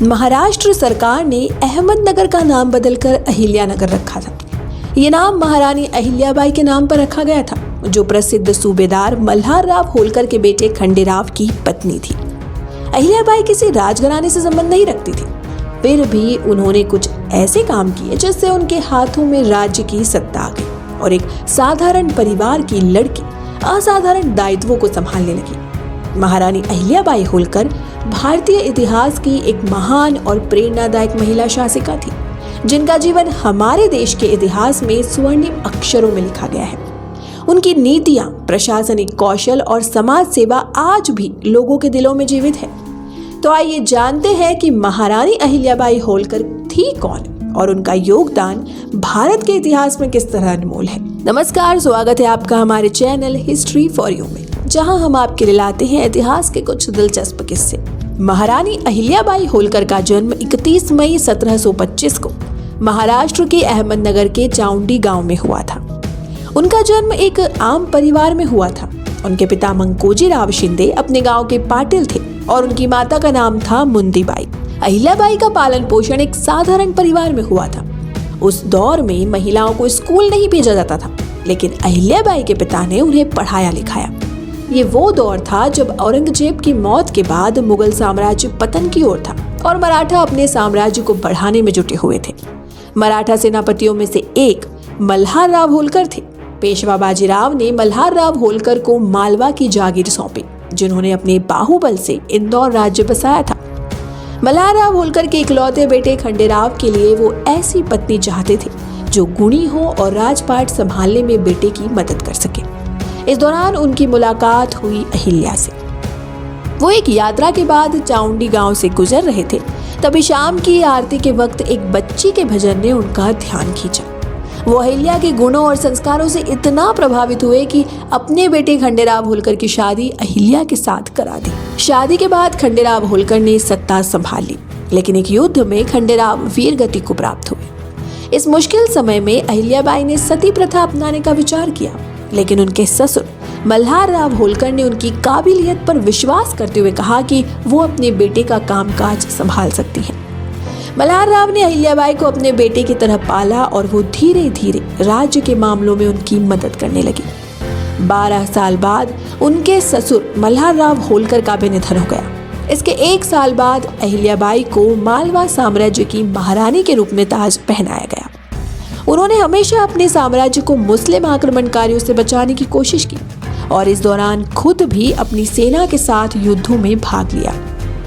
महाराष्ट्र सरकार ने अहमदनगर का नाम बदलकर अहिल्यानगर रखा था। ये नाम महारानी अहिल्याबाई के नाम पर रखा गया था, जो प्रसिद्ध सूबेदार मल्हारराव होलकर के बेटे खंडेराव की पत्नी थी। अहिल्याबाई किसी राजघराने से संबंध नहीं रखती थी, फिर भी उन्होंने कुछ ऐसे काम किए जिससे उनके हाथों में राज्य की सत्ता आ गई और एक साधारण परिवार की लड़की असाधारण दायित्वों को संभालने लगी। महारानी अहिल्याबाई होलकर भारतीय इतिहास की एक महान और प्रेरणादायक महिला शासिका थी, जिनका जीवन हमारे देश के इतिहास में स्वर्णिम अक्षरों में लिखा गया है। उनकी नीतियां, प्रशासनिक कौशल और समाज सेवा आज भी लोगों के दिलों में जीवित है। तो आइए जानते हैं कि महारानी अहिल्याबाई होलकर थी कौन और उनका योगदान भारत के इतिहास में किस तरह अनमोल है। नमस्कार, स्वागत है आपका हमारे चैनल हिस्ट्री फॉर यू में, जहां हम आपके लिए लाते हैं इतिहास के कुछ दिलचस्प किस्से। महारानी अहिल्याबाई होलकर का जन्म 31 मई 1725 को महाराष्ट्र के अहमदनगर के चाउंडी गांव में हुआ था। उनका जन्म एक आम परिवार में हुआ था। उनके पिता मंकोजीराव शिंदे अपने गांव के पाटिल थे और उनकी माता का नाम था मुंदीबाई। अहिल्याबाई का पालन पोषण एक साधारण परिवार में हुआ था। उस दौर में महिलाओं को स्कूल नहीं भेजा जाता था, लेकिन अहिल्याबाई के पिता ने उन्हें पढ़ाया लिखाया। ये वो दौर था जब औरंगजेब की मौत के बाद मुगल साम्राज्य पतन की ओर था और मराठा अपने साम्राज्य को बढ़ाने में जुटे हुए थे। मराठा सेनापतियों में से एक मल्हारराव होलकर थे। पेशवा बाजीराव ने मल्हारराव होलकर को मालवा की जागीर सौंपी, जिन्होंने अपने बाहुबल से इंदौर राज्य बसाया था। मल्हारराव होलकर के इकलौते बेटे खंडेराव के लिए वो ऐसी पत्नी चाहते थे जो गुणी हो और राजपाट संभालने में बेटे की मदद कर सके। इस दौरान उनकी मुलाकात हुई अहिल्या से। वो एक यात्रा के बाद चाउंडी गांव से गुजर रहे थे, तभी शाम की आरती के वक्त एक बच्ची के भजन ने उनका ध्यान खींचा। वो अहिल्या के गुणों और संस्कारों से इतना प्रभावित हुए कि अपने बेटे खंडेराव होलकर की शादी अहिल्या के साथ करा दी। शादी के बाद खंडेराव होलकर ने सत्ता संभाल ली, लेकिन एक युद्ध में खंडेराव वीर गति को प्राप्त हुए। इस मुश्किल समय में अहिल्याबाई ने सती प्रथा अपनाने का विचार किया, लेकिन उनके ससुर मल्हारराव होलकर ने उनकी काबिलियत पर विश्वास करते हुए कहा कि वो अपने बेटे का कामकाज संभाल सकती हैं। मल्हारराव ने अहिल्याबाई को अपने बेटे की तरह पाला और वो धीरे धीरे राज्य के मामलों में उनकी मदद करने लगी। 12 साल बाद उनके ससुर मल्हारराव होलकर का भी निधन हो गया। इसके 1 साल बाद अहिल्याबाई को मालवा साम्राज्य की महारानी के रूप में ताज पहनाया गया। उन्होंने हमेशा अपने साम्राज्य को मुस्लिम आक्रमणकारियों से बचाने की कोशिश की और इस दौरान खुद भी अपनी सेना के साथ युद्धों में भाग लिया।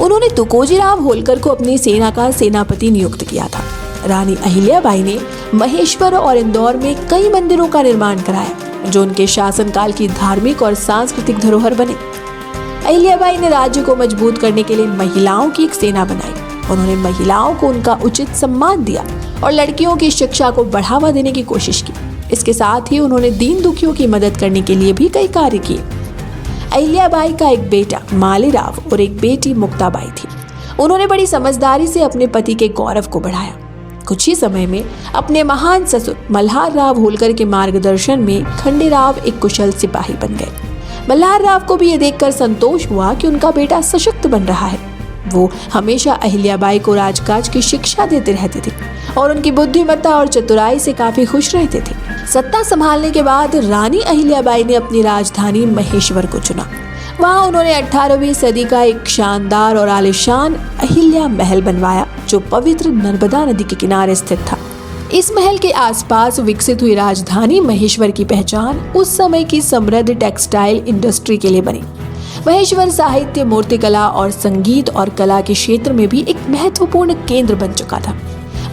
उन्होंने तुकोजीराव होलकर को अपनी सेना का सेनापति नियुक्त किया था। रानी अहिल्याबाई ने महेश्वर और इंदौर में कई मंदिरों का निर्माण कराया, जो उनके शासनकाल की धार्मिक और सांस्कृतिक धरोहर बने। अहिल्याबाई ने राज्य को मजबूत करने के लिए महिलाओं की एक सेना बनाई। उन्होंने महिलाओं को उनका उचित सम्मान दिया और लड़कियों की शिक्षा को बढ़ावा देने की कोशिश की। इसके साथ ही उन्होंने दीन दुखियों की मदद करने के लिए भी कई कार्य किए। अहिल्याबाई का एक बेटा मालीराव और एक बेटी मुक्ताबाई थी। उन्होंने बड़ी समझदारी से अपने पति के गौरव को बढ़ाया। कुछ ही समय में अपने महान ससुर मल्हारराव होलकर के मार्गदर्शन में खंडेराव एक कुशल सिपाही बन गए। मल्हारराव को भी ये देखकर संतोष हुआ कि उनका बेटा सशक्त बन रहा है। वो हमेशा अहिल्याबाई को राजकाज की शिक्षा देते रहते थे और उनकी बुद्धिमत्ता और चतुराई से काफी खुश रहते थे। सत्ता संभालने के बाद रानी अहिल्याबाई ने अपनी राजधानी महेश्वर को चुना। वहां उन्होंने 18वीं सदी का एक शानदार और आलीशान अहिल्या महल बनवाया, जो पवित्र नर्मदा नदी के किनारे स्थित था। इस महल के आसपास विकसित हुई राजधानी महेश्वर की पहचान उस समय की समृद्ध टेक्सटाइल इंडस्ट्री के लिए बनी। महेश्वर साहित्य, मूर्तिकला और संगीत और कला के क्षेत्र में भी एक महत्वपूर्ण केंद्र बन चुका था।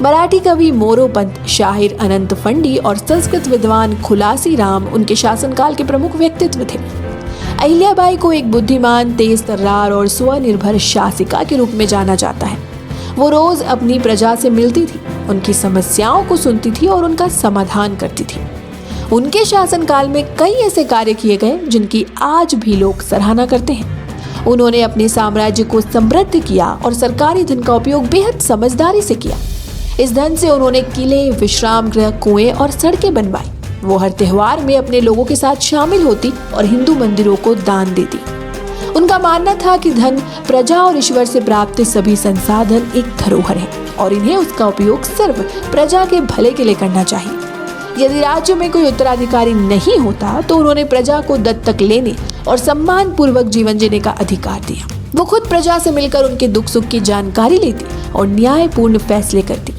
मराठी कवि मोरोपंत, शाहिर अनंत फंडी और संस्कृत विद्वान खुलासी राम उनके शासनकाल के प्रमुख व्यक्तित्व थे। अहिल्याबाई को एक बुद्धिमान, तेज तर्रार और स्वनिर्भर शासिका के रूप में जाना जाता है। वो रोज अपनी प्रजा से मिलती थी, उनकी समस्याओं को सुनती थी और उनका समाधान करती थी। उनके शासनकाल में कई ऐसे कार्य किए गए जिनकी आज भी लोग सराहना करते हैं। उन्होंने अपने साम्राज्य को समृद्ध किया और सरकारी धन का उपयोग बेहद समझदारी से किया। इस धन से उन्होंने किले, विश्राम गृह, कुएं और सड़कें बनवाई। वो हर त्योहार में अपने लोगों के साथ शामिल होती और हिंदू मंदिरों को दान देती। उनका मानना था कि धन, प्रजा और ईश्वर से प्राप्त सभी संसाधन एक धरोहर है और इन्हें उसका उपयोग सिर्फ प्रजा के भले के लिए करना चाहिए। यदि राज्य में कोई उत्तराधिकारी नहीं होता तो उन्होंने प्रजा को दत्तक लेने और सम्मान पूर्वक जीवन जीने का अधिकार दिया। वो खुद प्रजा से मिलकर उनके दुख सुख की जानकारी लेती और न्यायपूर्ण फैसले करती।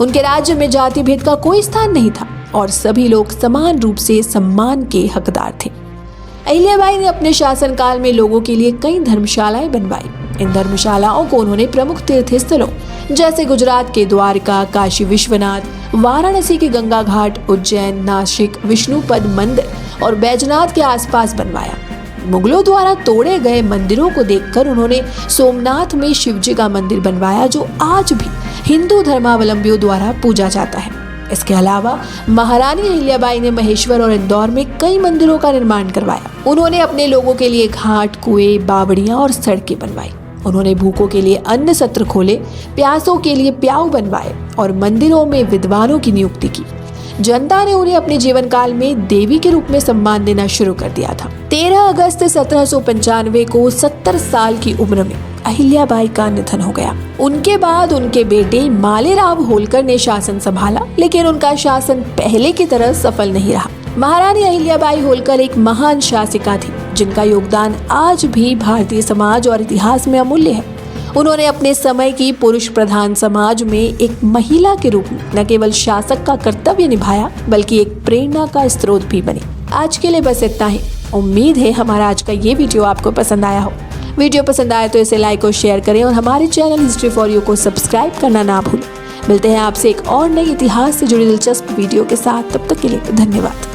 उनके राज्य में जाति भेद का कोई स्थान नहीं था और सभी लोग समान रूप से सम्मान के हकदार थे। अहिल्याबाई ने अपने शासनकाल में लोगों के लिए कई धर्मशालाएं बनवाई। इन धर्मशालाओं को उन्होंने प्रमुख तीर्थ स्थलों जैसे गुजरात के द्वारका, काशी विश्वनाथ, वाराणसी के गंगा घाट, उज्जैन, नासिक, विष्णुपद मंदिर और बैजनाथ के आसपास बनवाया। मुगलों द्वारा तोड़े गए मंदिरों को देखकर उन्होंने सोमनाथ में शिवजी का मंदिर बनवाया, जो आज भी हिंदू धर्मावलंबियों द्वारा पूजा जाता है। इसके अलावा महारानी अहिल्याबाई ने महेश्वर और इंदौर में कई मंदिरों का निर्माण करवाया। उन्होंने अपने लोगों के लिए घाट, कुएं, बावड़ियां और सड़कें बनवाई। उन्होंने भूखों के लिए अन्न सत्र खोले, प्यासों के लिए प्याऊ बनवाए और मंदिरों में विद्वानों की नियुक्ति की। जनता ने उन्हें अपने जीवन काल में देवी के रूप में सम्मान देना शुरू कर दिया था। 13 अगस्त 1795 को 70 साल की उम्र में अहिल्याबाई का निधन हो गया। उनके बाद उनके बेटे मालेराव होलकर ने शासन संभाला, लेकिन उनका शासन पहले की तरह सफल नहीं रहा। महारानी अहिल्याबाई होलकर एक महान शासिका थी, जिनका योगदान आज भी भारतीय समाज और इतिहास में अमूल्य है। उन्होंने अपने समय की पुरुष प्रधान समाज में एक महिला के रूप में न केवल शासक का कर्तव्य निभाया, बल्कि एक प्रेरणा का स्रोत भी बनी। आज के लिए बस इतना ही। उम्मीद है हमारा आज का ये वीडियो आपको पसंद आया हो। वीडियो पसंद आए तो इसे लाइक और शेयर करें और हमारे चैनल हिस्ट्री फॉर यू को सब्सक्राइब करना ना भूलें। मिलते हैं आपसे एक और नई इतिहास से जुड़ी दिलचस्प वीडियो के साथ। तब तक के लिए धन्यवाद।